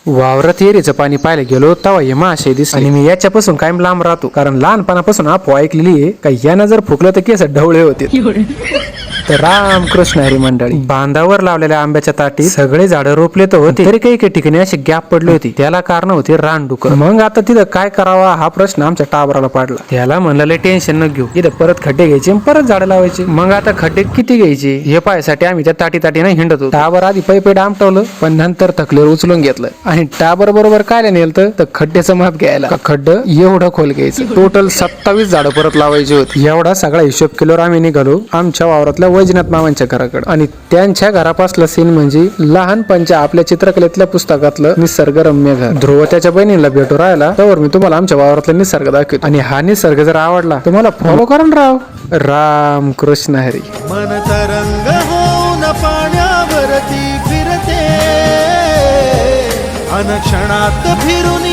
वावरात येरीचं पाणी पाहायला गेलो तेव्हा हे मासे दिसले आणि मी याच्यापासून कायम लांब राहतो, कारण लहानपणापासून अफवा ऐकलेली आहे का यानं जर फुकलं तर केस ढवळे होते. तर रामकृष्ण हरी मंडळी, बांधावर लावलेल्या आंब्याच्या ताटीत सगळे झाडं रोपले तर होते, तरी काही ठिकाणी अशी गॅप पडली होती. त्याला कारण होते रानडुकर. मग आता तिथं काय करावा हा प्रश्न आमच्या टाबराला पडला. त्याला म्हणलं टेन्शन न घेऊ, इथं परत खड्डे घ्यायचे आणि परत झाडं लावायची. मग आता खड्डे किती घ्यायचे हे पाहायसाठी आम्ही त्या ताटीने हिंडत होतो. टाबर आधी पै डामटवलं, पण नंतर थकलेवर उचलून घेतलं आणि टाबर बरोबर काय नेलं तर खड्ड्याचं माप घ्यायला. खड्ड एवढं खोल घ्यायचं. टोटल 27 झाडं परत लावायची होती. एवढा सगळा हिशोब केल्यावर आम्ही निघालो आमच्या वावरातल्या वैजनाथ मामांच्या घराकडे. आणि त्यांच्या घरापासला सीन म्हणजे लहानपणच्या आपल्या चित्रकलेतल्या पुस्तकातलं निसर्गरम्य घर. ध्रुव त्याच्या बहिणीला भेटू राहिला तर मी तुम्हाला आमच्या वावरातला निसर्ग दाखवतो. आणि हा निसर्ग जर आवडला तुम्हाला फॉलो करा ना राव. राम कृष्ण हरी. मन तरंग होऊन पाण्यावरती फिरते, अनक्षणात फिरून